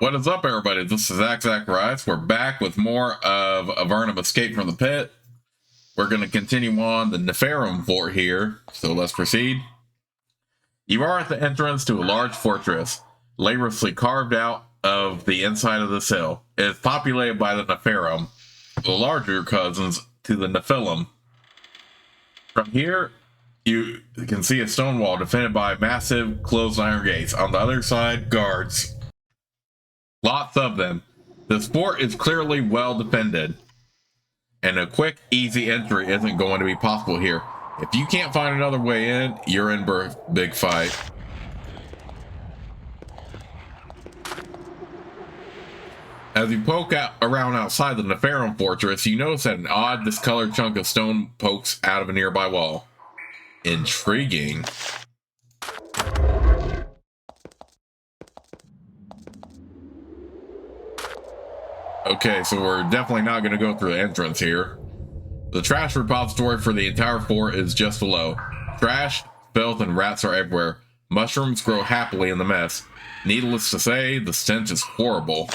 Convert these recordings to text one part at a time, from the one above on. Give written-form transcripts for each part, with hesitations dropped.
What is up, everybody? This is Zach Rice. We're back with more of Avernum Escape from the Pit. We're going to continue on the Nepharim fort here, so let's proceed. You are at the entrance to a large fortress, laboriously carved out of the inside of this hill. It is populated by the Nepharim, the larger cousins to the Nephilim. From here, you can see a stone wall defended by massive closed iron gates. On the other side, guards. Lots of them. This fort is clearly well defended, and a quick, easy entry isn't going to be possible here. If you can't find another way in, you're in big fight. As you poke around outside the Nepharim fortress, you notice that an odd, discolored chunk of stone pokes out of a nearby wall. Intriguing. Okay, so we're definitely not going to go through the entrance here. The trash repository for the entire fort is just below. Trash, filth, and rats are everywhere. Mushrooms grow happily in the mess. Needless to say, the stench is horrible.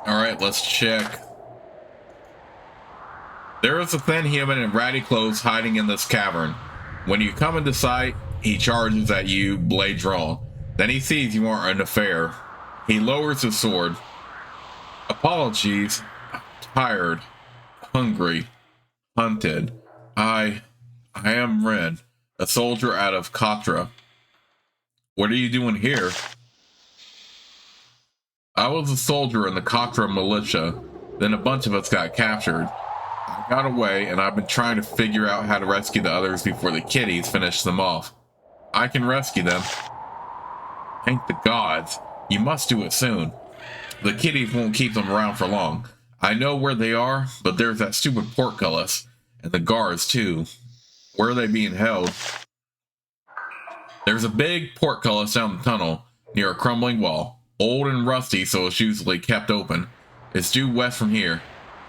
Alright, let's check. There is a thin human in ratty clothes hiding in this cavern. When you come into sight, he charges at you, blade drawn. Then he sees you aren't an affair. He lowers his sword. Apologies. I'm tired. Hungry. Hunted. I am Ren, a soldier out of Katra. What are you doing here? I was a soldier in the Katra militia. Then a bunch of us got captured. I got away, and I've been trying to figure out how to rescue the others before the kiddies finish them off. I can rescue them. Thank the gods. You must do it soon. The kiddies won't keep them around for long. I know where they are, but there's that stupid portcullis. And the guards, too. Where are they being held? There's a big portcullis down the tunnel, near a crumbling wall. Old and rusty, so it's usually kept open. It's due west from here.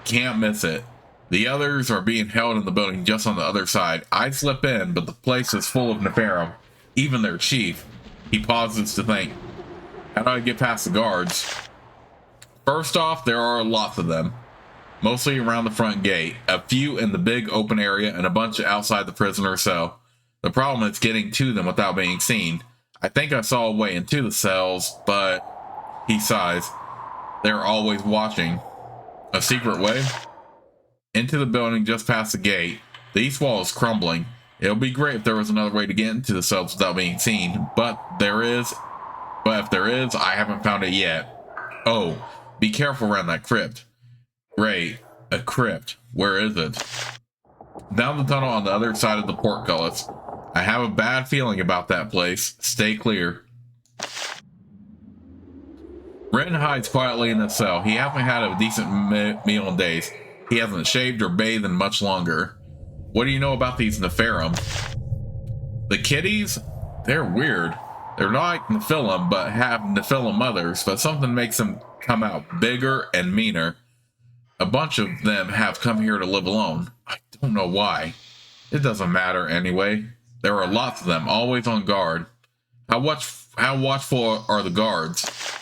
Can't miss it. The others are being held in the building just on the other side. I'd slip in, but the place is full of Nepharim. Even their chief. He pauses to think. How do I get past the guards? First off, there are lots of them. Mostly around the front gate. A few in the big open area and a bunch outside the prisoner's cell. The problem is getting to them without being seen. I think I saw a way into the cells, but... He sighs. They're always watching. A secret way? Into the building just past the gate. The east wall is crumbling. It would be great if there was another way to get into the cells without being seen, but if there is, I haven't found it yet. Oh, be careful around that crypt. Great, a crypt. Where is it? Down the tunnel on the other side of the portcullis. I have a bad feeling about that place. Stay clear. Ren hides quietly in the cell. He hasn't had a decent meal in days. He hasn't shaved or bathed in much longer. What do you know about these Nepharim? The kiddies? They're weird. They're not like Nephilim, but have Nephilim mothers, but something makes them come out bigger and meaner. A bunch of them have come here to live alone. I don't know why. It doesn't matter anyway. There are lots of them, always on guard. How watchful are the guards?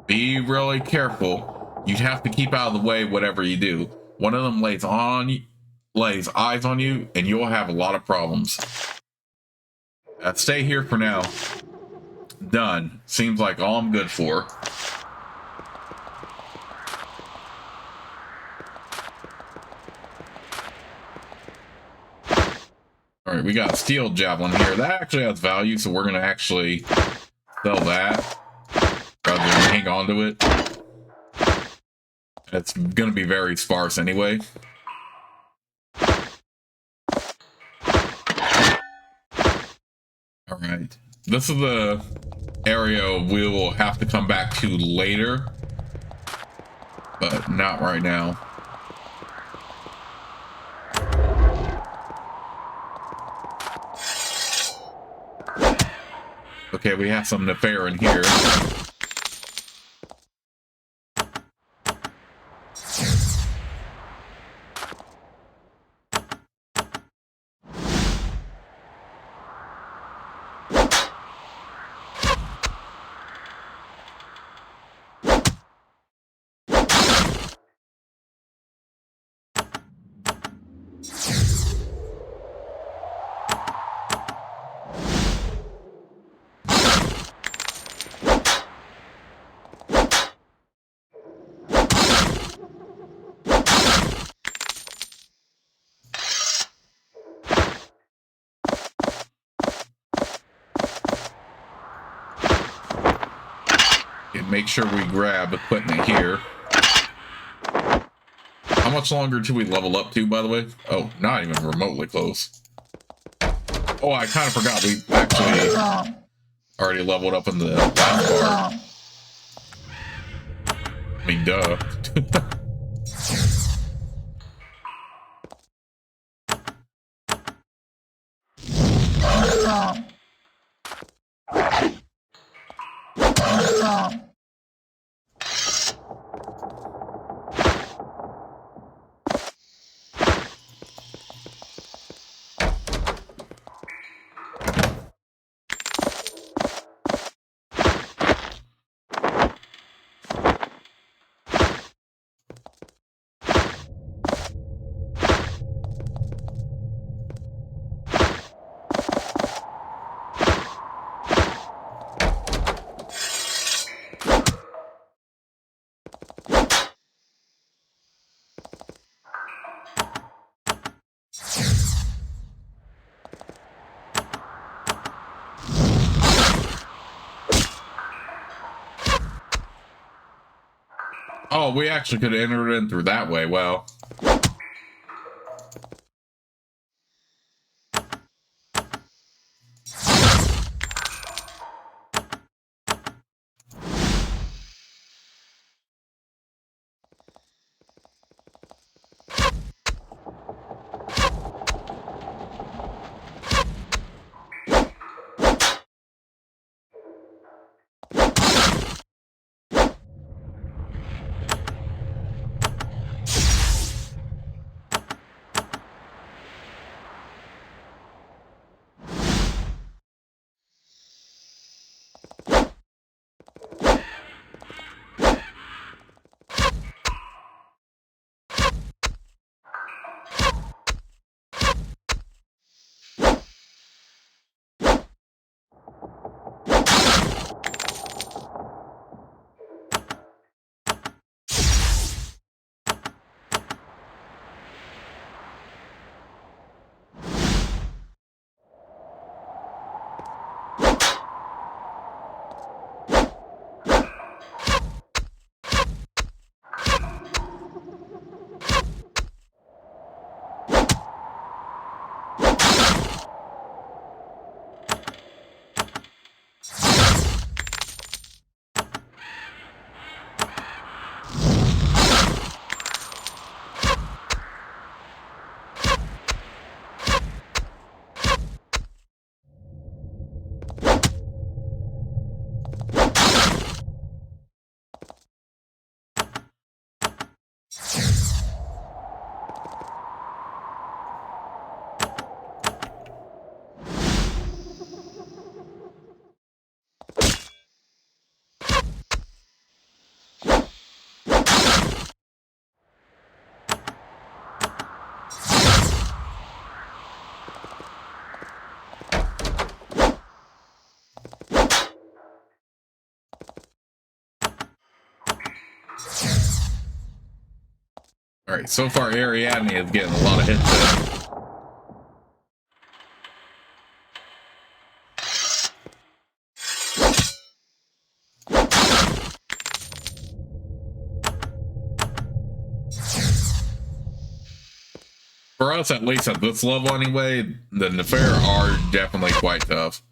Be really careful. You'd have to keep out of the way whatever you do. One of them lays eyes on you, and you'll have a lot of problems. Stay here for now. Done. Seems like all I'm good for. Alright, we got a steel javelin here. That actually has value, so we're going to actually sell that rather than hang on to it. It's going to be very sparse anyway. All right. This is the area we will have to come back to later, but not right now. Okay, we have some Nepharim here. Make sure we grab equipment here. How much longer till we level up to, by the way? Oh, not even remotely close. Oh, I kind of forgot. We actually already leveled up in the last part. I mean, duh. Oh, we actually could have entered in through that way. Well. All right, so far Ariadne is getting a lot of hits in. For us, at least at this level anyway, the Nepharim are definitely quite tough.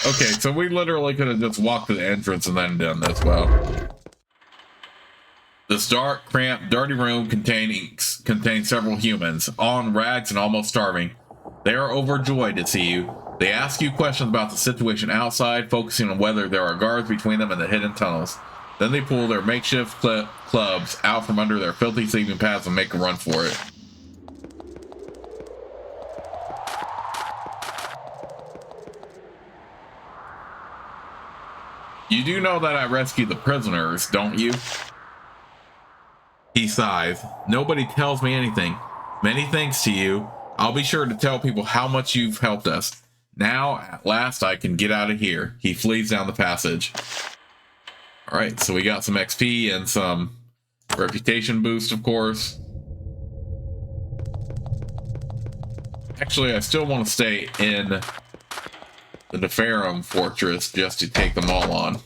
Okay, so we literally could have just walked to the entrance and then done this. Well, this dark, cramped, dirty room contains several humans, all in rags and almost starving. They are overjoyed to see you. They ask you questions about the situation outside, focusing on whether there are guards between them and the hidden tunnels. Then they pull their makeshift clubs out from under their filthy sleeping pads and make a run for it. You do know that I rescued the prisoners, don't you? He sighs. Nobody tells me anything. Many thanks to you. I'll be sure to tell people how much you've helped us. Now, at last, I can get out of here. He flees down the passage. Alright, so we got some XP and some reputation boost, of course. Actually, I still want to stay in the Nepharim fortress just to take them all on.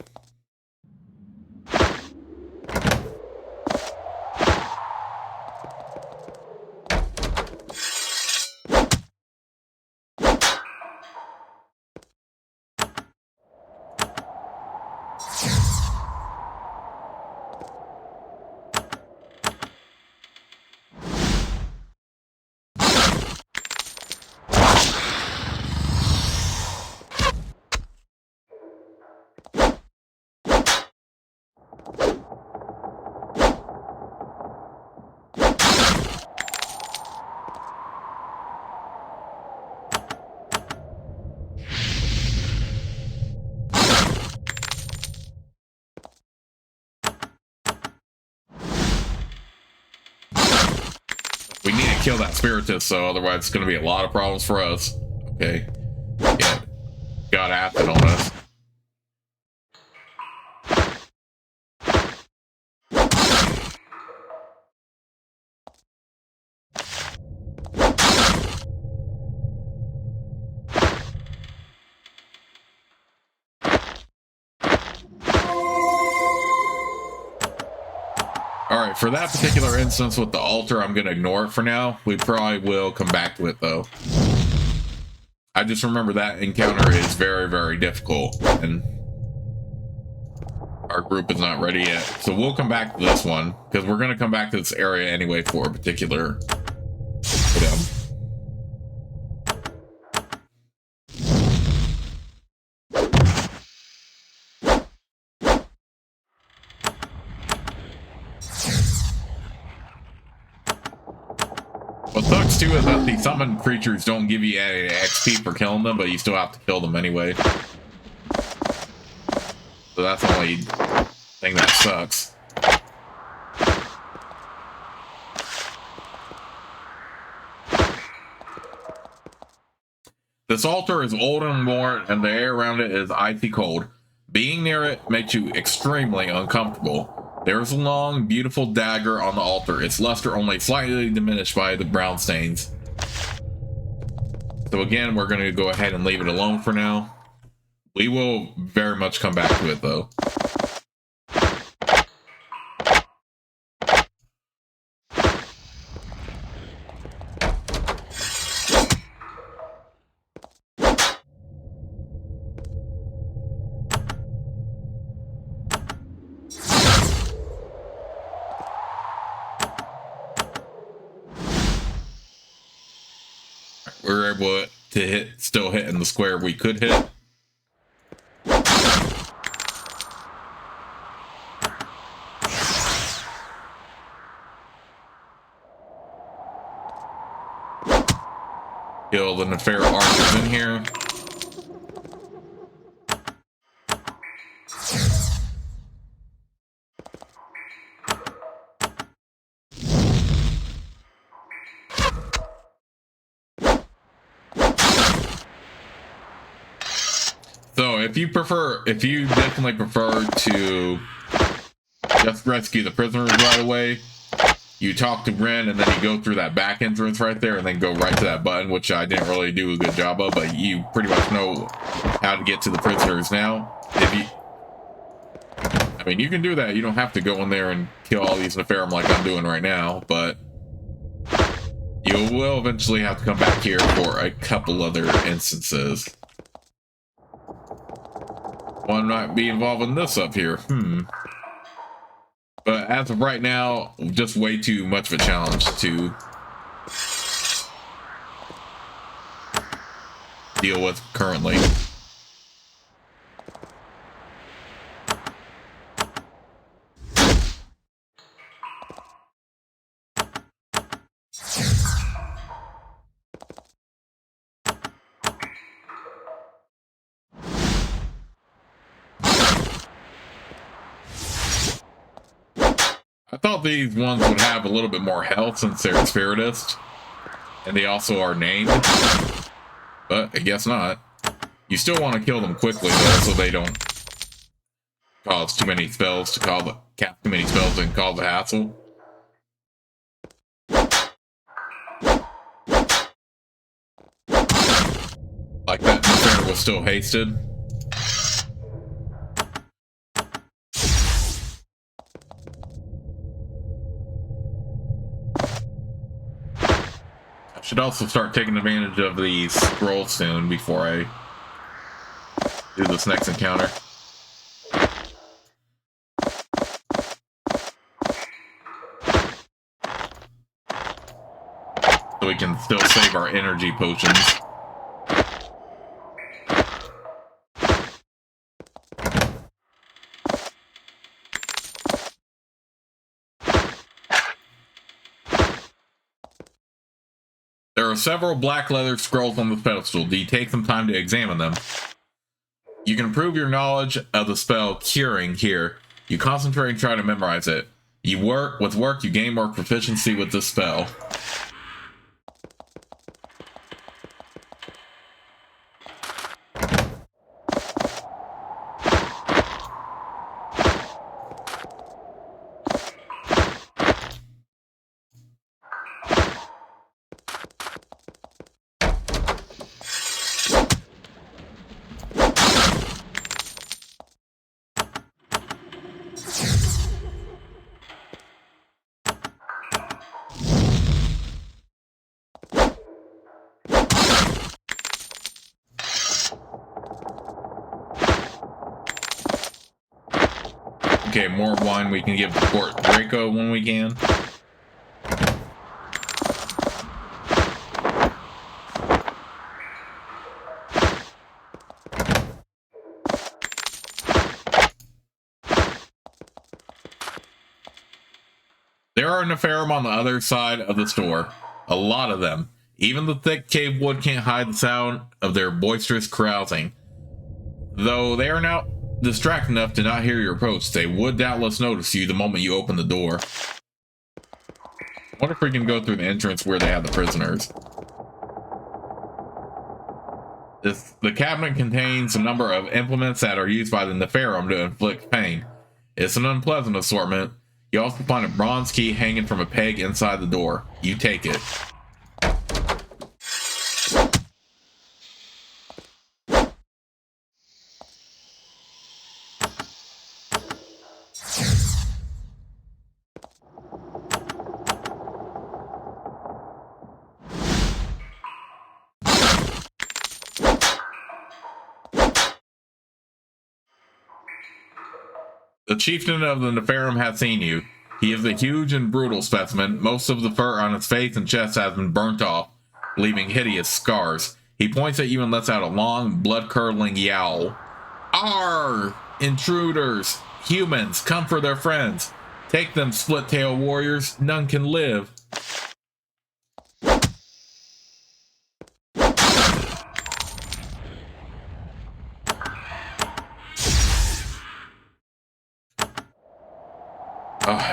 We need to kill that spiritist, so otherwise it's going to be a lot of problems for us. Okay. Yeah. Got acid on us. Alright, for that particular instance with the altar, I'm going to ignore it for now. We probably will come back to it, though. I just remember that encounter is very, very difficult, and our group is not ready yet. So we'll come back to this one, because we're going to come back to this area anyway for a particular item. What sucks too is that the summoned creatures don't give you any XP for killing them, but you still have to kill them anyway. So that's the only thing that sucks. This altar is old and worn, and the air around it is icy cold. Being near it makes you extremely uncomfortable. There is a long, beautiful dagger on the altar, its luster only slightly diminished by the brown stains. So again, we're going to go ahead and leave it alone for now. We will very much come back to it, though. We were able to still hit in the square we could hit. Kill the Nepharim archers in here. So if you definitely prefer to just rescue the prisoners right away. You talk to Ren, and then you go through that back entrance right there, and then go right to that button, which I didn't really do a good job of, but you pretty much know how to get to the prisoners now. I mean, you can do that. You don't have to go in there and kill all these Nepharim like I'm doing right now, but you will eventually have to come back here for a couple other instances. One might be involved in this up here. But as of right now, just way too much of a challenge to deal with currently. I thought these ones would have a little bit more health since they're spiritist, and they also are named, but I guess not. You still want to kill them quickly though, so they don't cause too many spells to cast too many spells and cause a hassle. Like that Nepharim was still hasted. Should also start taking advantage of the scroll soon before I do this next encounter. So we can still save our energy potions. There are several black leather scrolls on the pedestal. Do you take some time to examine them? You can improve your knowledge of the spell Curing here. You concentrate and try to memorize it. You gain more proficiency with this spell. Okay, more wine we can give to Fort Draco when we can. There are Nepharim on the other side of the store. A lot of them. Even the thick cave wood can't hide the sound of their boisterous carousing. Though they are now distracted enough to not hear your approach, they would doubtless notice you the moment you open the door. I wonder if we can go through the entrance where they have the prisoners. The cabinet contains a number of implements that are used by the Nepharim to inflict pain. It's an unpleasant assortment. You also find a bronze key hanging from a peg inside the door. You take it. The chieftain of the Nepharim has seen you. He is a huge and brutal specimen. Most of the fur on his face and chest has been burnt off, leaving hideous scars. He points at you and lets out a long, blood-curdling yowl. Arr! Intruders! Humans, come for their friends. Take them, split-tail warriors. None can live.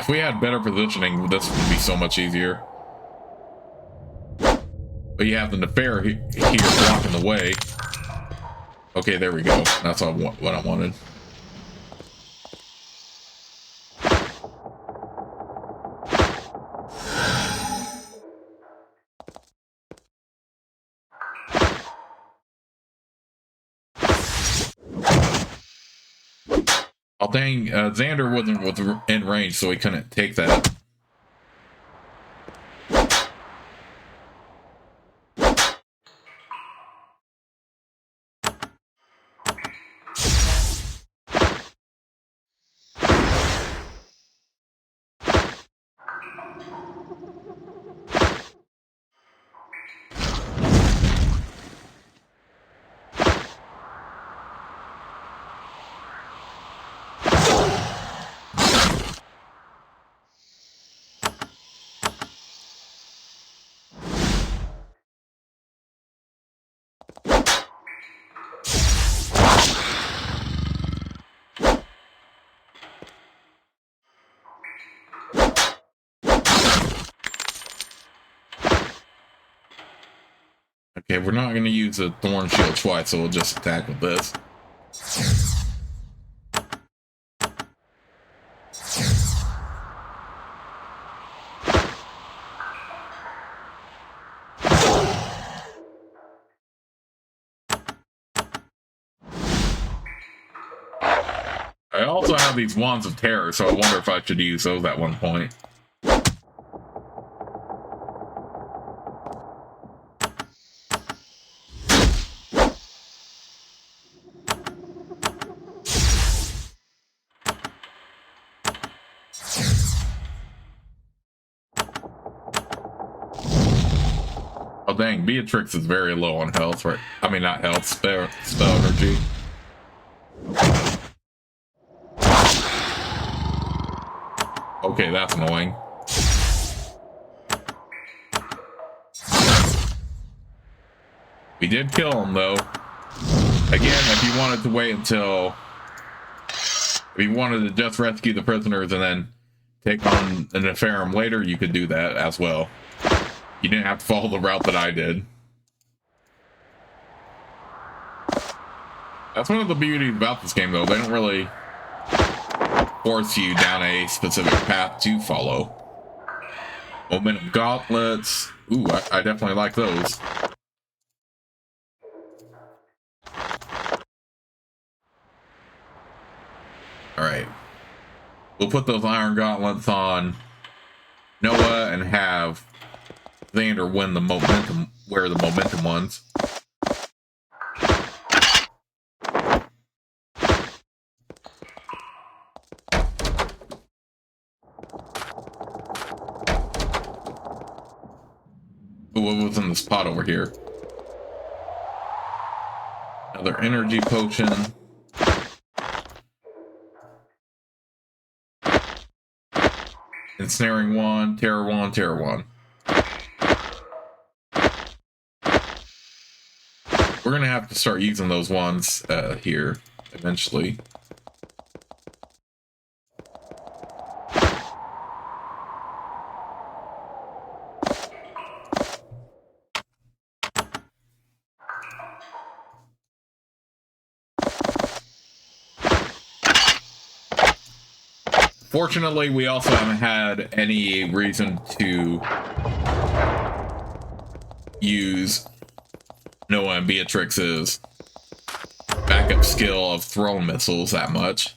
If we had better positioning, this would be so much easier. But you have the Nepharim here blocking the way. Okay, there we go. That's what I wanted. Oh dang, Xander wasn't in range, so he couldn't take that. Okay, we're not going to use a Thorn Shield twice, so we'll just attack with this. I also have these Wands of Terror, so I wonder if I should use those at one point. Oh dang, Beatrix is very low on health, right? I mean, not health, spell energy. Okay, that's annoying. We did kill him, though. Again, if you wanted to wait until... If you wanted to just rescue the prisoners and then take on the Nepharim later, you could do that as well. You didn't have to follow the route that I did. That's one of the beauties about this game, though. They don't really force you down a specific path to follow. Momentum gauntlets. Ooh, I definitely like those. Alright. We'll put those iron gauntlets on Noah and have Xander win the momentum, wear the momentum ones. Ooh, what was in this pot over here? Another energy potion. Ensnaring wand, terror wand, terror wand. We're gonna have to start using those wands here eventually. Fortunately, we also haven't had any reason to use Noah and Beatrix's backup skill of throwing missiles that much.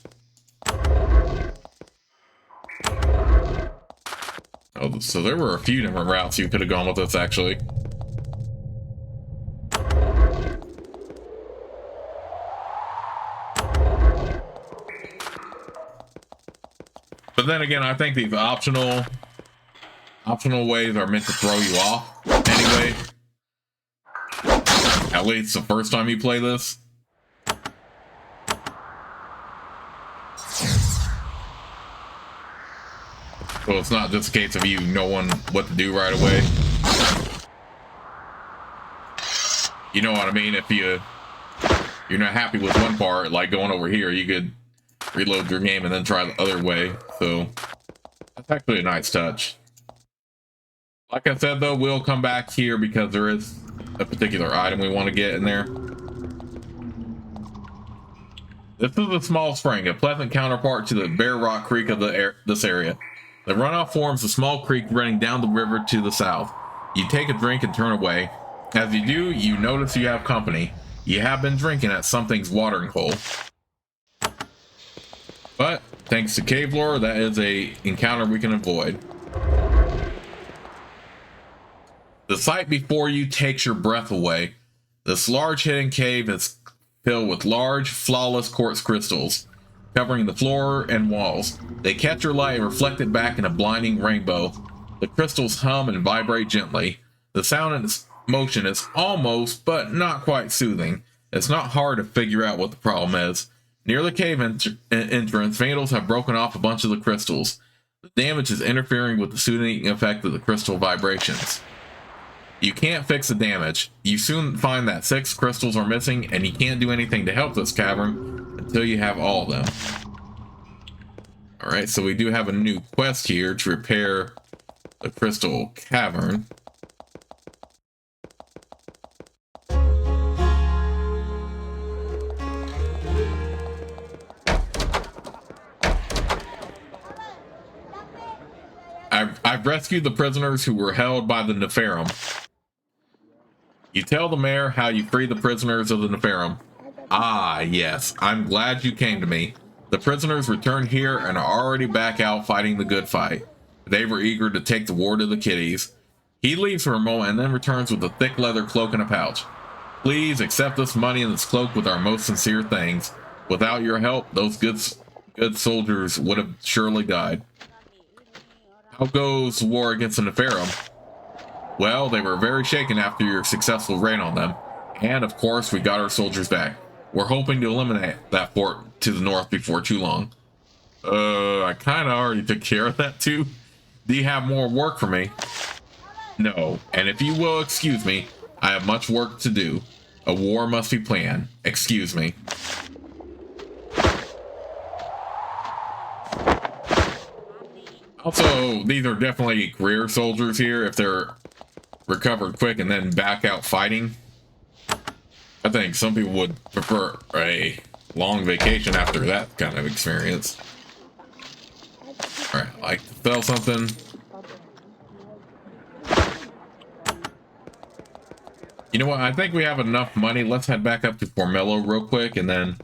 Oh, so there were a few different routes you could have gone with this, actually. But then again, I think these optional ways are meant to throw you off anyway. At least the first time you play this. So it's not just a case of you knowing what to do right away. You know what I mean? If you're not happy with one part, like going over here, you could reload your game and then try the other way. So that's actually a nice touch. Like I said, though, we'll come back here because there is a particular item we want to get in there. This is a small spring, a pleasant counterpart to the bare rock creek of this area. The runoff forms a small creek running down the river to the south. You take a drink and turn away. As you do, you notice you have company. You have been drinking at something's watering hole. But thanks to cave lore, that is a encounter we can avoid. The sight before you takes your breath away. This large hidden cave is filled with large, flawless quartz crystals, covering the floor and walls. They catch your light and reflect it back in a blinding rainbow. The crystals hum and vibrate gently. The sound and motion is almost, but not quite soothing. It's not hard to figure out what the problem is. Near the cave entrance, vandals have broken off a bunch of the crystals. The damage is interfering with the soothing effect of the crystal vibrations. You can't fix the damage. You soon find that 6 crystals are missing, and you can't do anything to help this cavern until you have all of them. Alright, so we do have a new quest here to repair the crystal cavern. I've rescued the prisoners who were held by the Nepharim. You tell the mayor how you freed the prisoners of the Nepharim. Ah, yes, I'm glad you came to me. The prisoners returned here and are already back out fighting the good fight. They were eager to take the war to the kiddies. He leaves for a moment and then returns with a thick leather cloak and a pouch. Please accept this money and this cloak with our most sincere thanks. Without your help, those good soldiers would have surely died. How goes the war against the Nepharim? Well, they were very shaken after your successful raid on them. And of course, we got our soldiers back. We're hoping to eliminate that fort to the north before too long. I kind of already took care of that too. Do you have more work for me? No, and if you will excuse me, I have much work to do. A war must be planned. Excuse me. Also, these are definitely career soldiers here if they're recovered quick and then back out fighting. I think some people would prefer a long vacation after that kind of experience. Alright, I like to sell something. You know what? I think we have enough money. Let's head back up to Formello real quick and then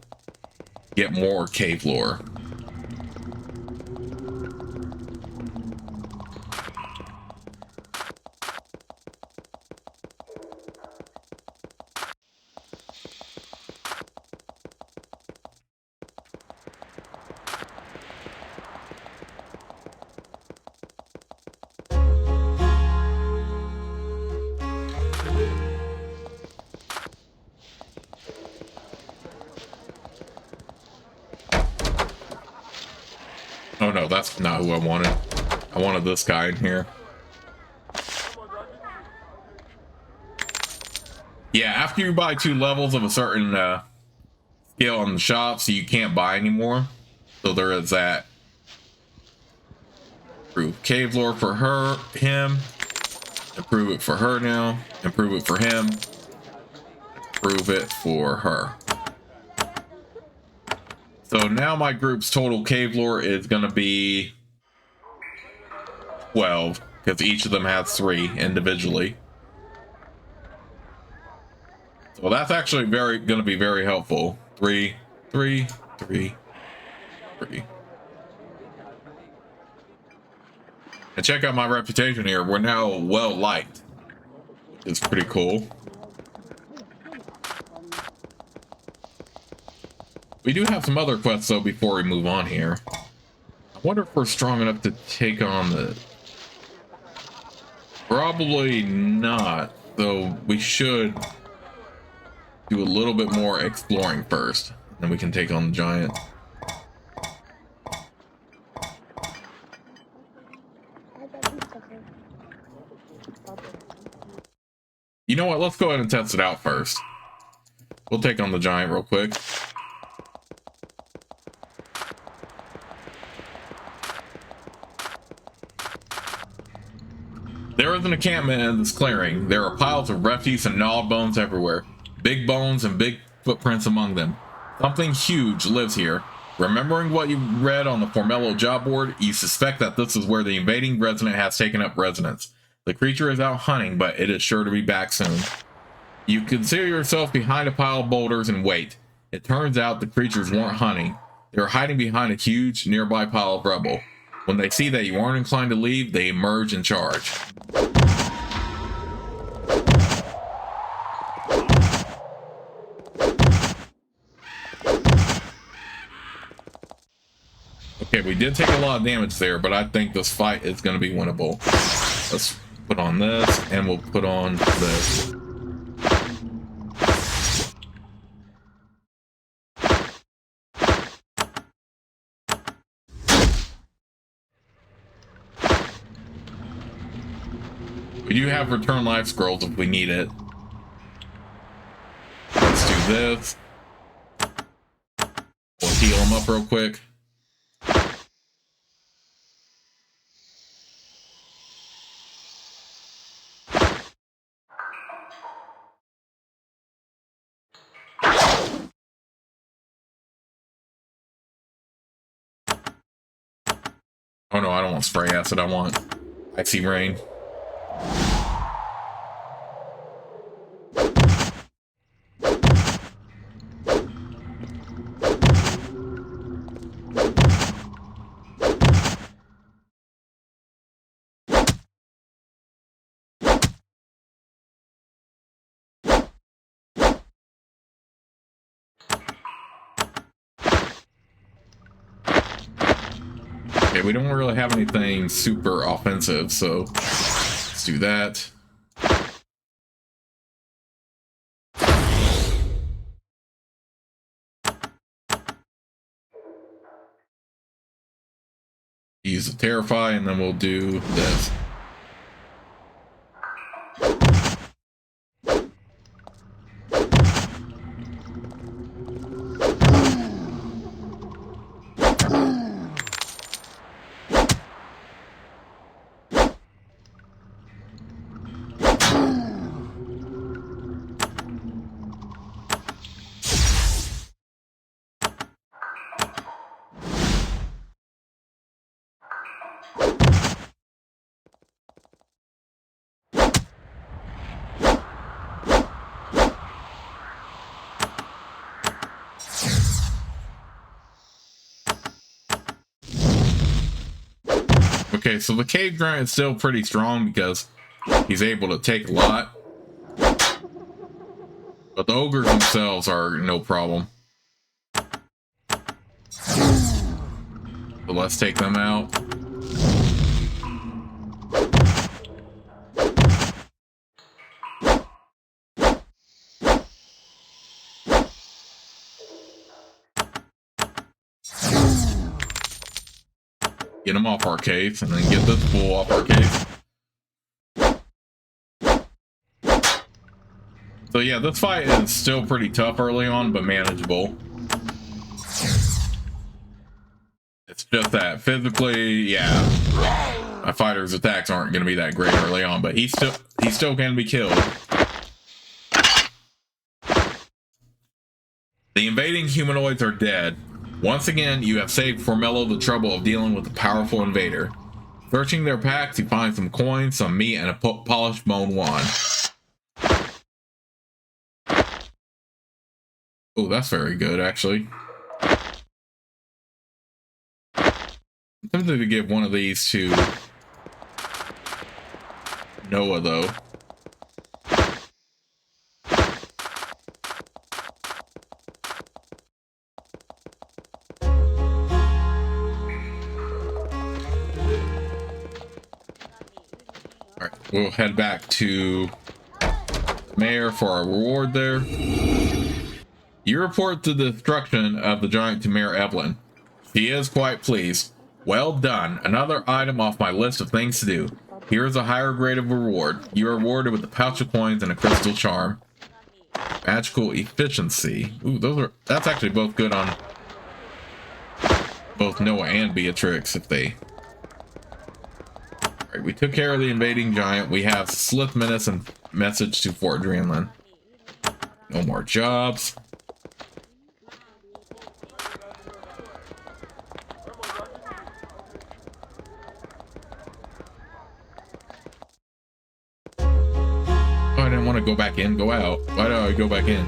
get more cave lore. Oh no, that's not who I wanted. I wanted this guy in here. Yeah, after you buy 2 levels of a certain skill on the shops, you can't buy anymore. So there is that. Improve cave lore for him. Improve it for her now. Improve it for him. Improve it for her. So now my group's total cave lore is going to be 12, because each of them has 3 individually. So that's actually going to be very helpful. 3, 3, 3, 3. And check out my reputation here. We're now well liked. It's pretty cool. We do have some other quests though before we move on here. I wonder if we're strong enough to take on the... Probably not, though we should do a little bit more exploring first. Then we can take on the giant. You know what? Let's go ahead and test it out first. We'll take on the giant real quick. There is an encampment in this clearing. There are piles of refuse and gnawed bones everywhere. Big bones and big footprints among them. Something huge lives here. Remembering what you read on the Formello job board, you suspect that this is where the invading resident has taken up residence. The creature is out hunting, but it is sure to be back soon. You conceal yourself behind a pile of boulders and wait. It turns out the creatures weren't hunting. They're hiding behind a huge nearby pile of rubble. When they see that you aren't inclined to leave, they emerge and charge. Okay, we did take a lot of damage there, but I think this fight is going to be winnable. Let's put on this, and we'll put on this. We do have return life scrolls if we need it. Let's do this. We'll heal him up real quick. Oh no, I don't want spray acid, I want icy rain. Okay, we don't really have anything super offensive, so let's do that. Use the Terrify, and then we'll do this. Okay, so the cave giant is still pretty strong because he's able to take a lot. But the ogres themselves are no problem. So let's take them out. Get them off our cave, and then get this fool off our cave. So yeah, this fight is still pretty tough early on, but manageable. It's just that physically, yeah, my fighter's attacks aren't going to be that great early on, but he still can be killed. The invading humanoids are dead. Once again, you have saved Formello the trouble of dealing with the powerful invader. Searching their packs, you find some coins, some meat, and a polished bone wand. Oh, that's very good, actually. I'm tempted to give one of these to Noah, though. Alright, we'll head back to the mayor for our reward there. You report the destruction of the giant to Mayor Evelyn. She is quite pleased. Well done. Another item off my list of things to do. Here is a higher grade of reward. You are rewarded with a pouch of coins and a crystal charm. Magical efficiency. Ooh, that's actually both good on both Noah and Beatrix if they... Alright, we took care of the invading giant. We have Slith Menace and message to Fort Dreamland. No more jobs. I didn't want to go back in, go out. Why do I go back in?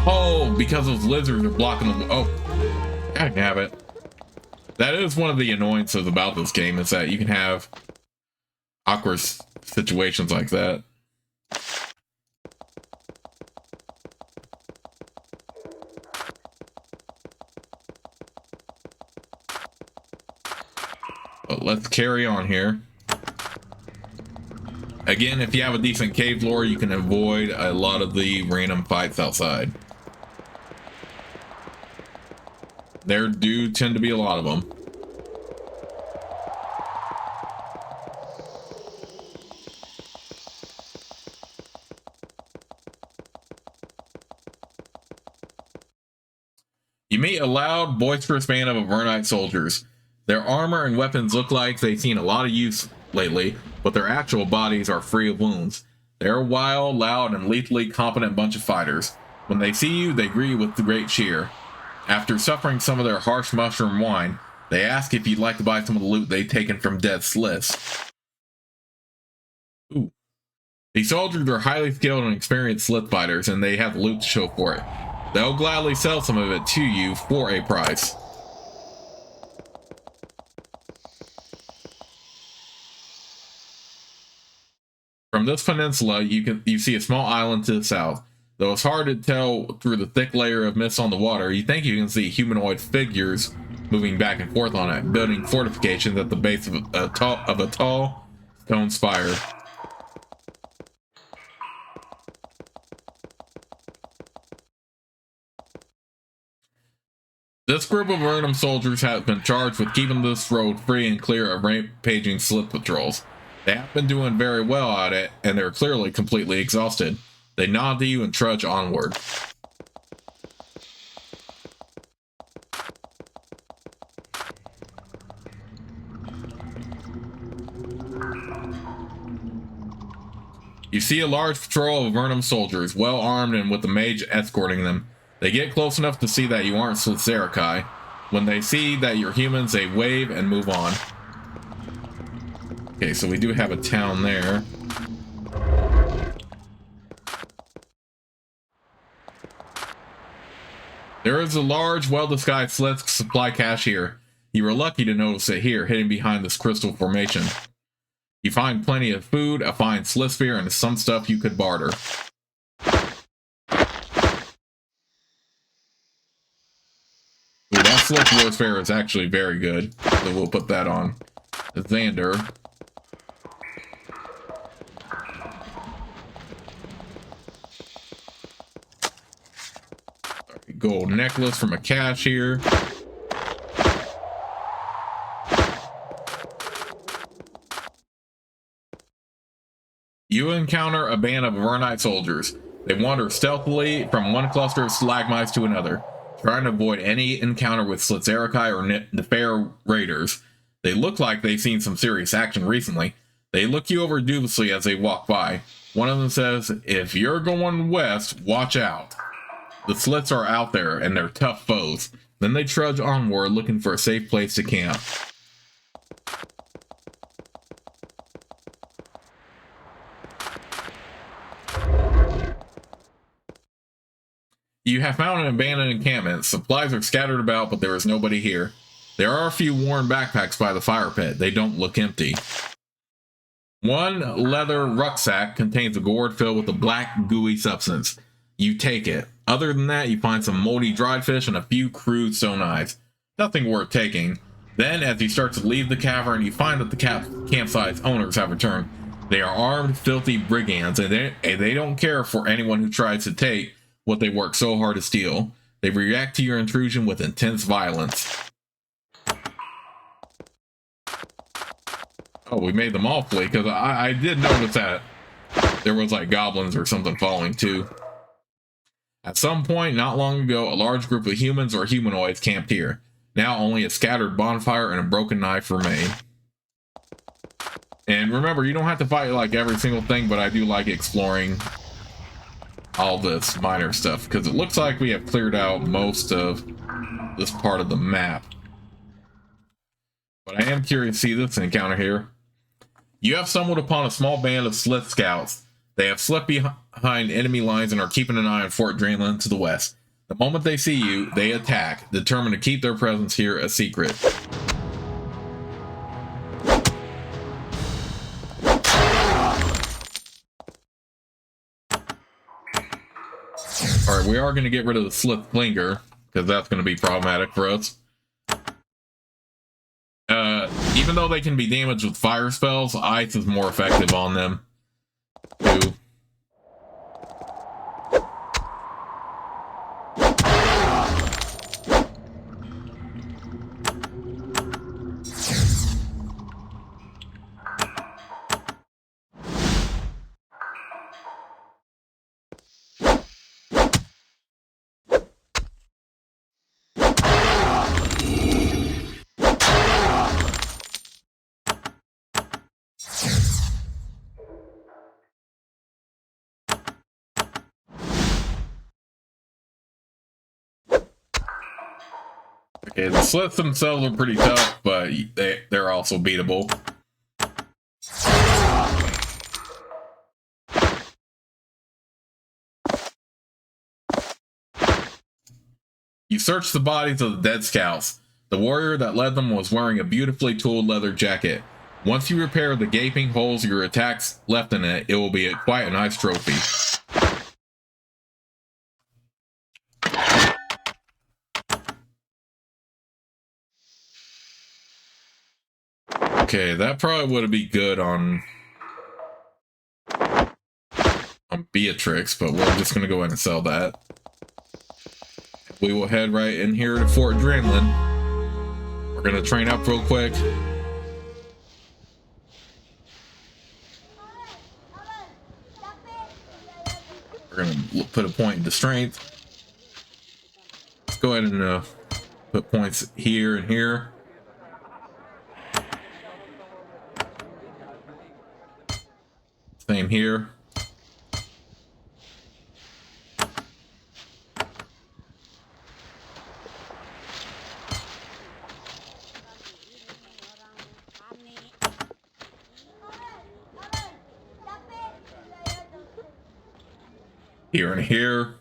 Oh, because those lizards are blocking the... Oh. I can have it. That is one of the annoyances about this game, is that you can have awkward situations like that. But let's carry on here. Again, if you have a decent cave lore, you can avoid a lot of the random fights outside. There do tend to be a lot of them. You meet a loud, boisterous band of Avernite soldiers. Their armor and weapons look like they've seen a lot of use lately, but their actual bodies are free of wounds. They're a wild, loud, and lethally competent bunch of fighters. When they see you, they greet you with great cheer. After suffering some of their harsh mushroom wine, they ask if you'd like to buy some of the loot they've taken from dead sliths. Ooh. These soldiers are highly skilled and experienced slith fighters, and they have loot to show for it. They'll gladly sell some of it to you for a price. From this peninsula, you see a small island to the south. Though it's hard to tell through the thick layer of mist on the water, you think you can see humanoid figures moving back and forth on it, building fortifications at the base of a tall stone spire. This group of Avernum soldiers has been charged with keeping this road free and clear of rampaging slith patrols. They have been doing very well at it, and they're clearly completely exhausted. They nod to you and trudge onward. You see a large patrol of Avernum soldiers, well armed and with the mage escorting them. They get close enough to see that you aren't Slithzerakai. When they see that you're humans, they wave and move on. Okay, so we do have a town there. There is a large, well-disguised Slith supply cache here. You were lucky to notice it here, hidden behind this crystal formation. You find plenty of food, a fine Slith spear, and some stuff you could barter. Ooh, that Slith warfare is actually very good, so we'll put that on. Xander. Gold necklace from a cache here. You encounter a band of Avernite soldiers. They wander stealthily from one cluster of stalagmites to another, trying to avoid any encounter with Slithzerakai or Nepharim raiders. They look like they've seen some serious action recently. They look you over dubiously as they walk by. One of them says, "If you're going west, watch out." The Sliths are out there, and they're tough foes. Then they trudge onward, looking for a safe place to camp. You have found an abandoned encampment. Supplies are scattered about, but there is nobody here. There are a few worn backpacks by the fire pit. They don't look empty. One leather rucksack contains a gourd filled with a black, gooey substance. You take it. Other than that, you find some moldy dried fish and a few crude stone knives. Nothing worth taking. Then, as you start to leave the cavern, you find that the campsite's owners have returned. They are armed, filthy brigands, and they don't care for anyone who tries to take what they worked so hard to steal. They react to your intrusion with intense violence. Oh, we made them all flee, because I did notice that there was like goblins or something following too. At some point, not long ago, a large group of humans or humanoids camped here. Now only a scattered bonfire and a broken knife remain. And remember, you don't have to fight like every single thing, but I do like exploring all this minor stuff, because it looks like we have cleared out most of this part of the map. But I am curious to see this encounter here. You have stumbled upon a small band of Slith scouts. They have slipped behind enemy lines and are keeping an eye on Fort Draenland to the west. The moment they see you, they attack, determined to keep their presence here a secret. Alright, we are going to get rid of the Slith Flinger, because that's going to be problematic for us. Even though they can be damaged with fire spells, ice is more effective on them, too. Okay, the slits themselves are pretty tough, but they're also beatable. You search the bodies of the dead scouts. The warrior that led them was wearing a beautifully tooled leather jacket. Once you repair the gaping holes your attacks left in it, it will be quite a nice trophy. Okay, that probably would be good on Beatrix, but we're just going to go ahead and sell that. We will head right in here to Fort Adrenaline. We're going to train up real quick. We're going to put a point into strength. Let's go ahead and put points here and here. Same here. Here and here.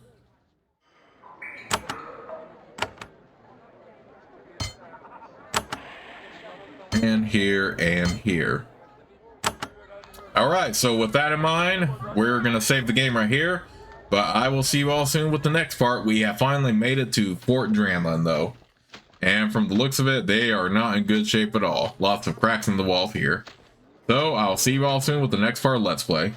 And here and here. Alright, so with that in mind, we're going to save the game right here. But I will see you all soon with the next part. We have finally made it to Fort Adrenaline, though. And from the looks of it, they are not in good shape at all. Lots of cracks in the wall here. So, I'll see you all soon with the next part of Let's Play.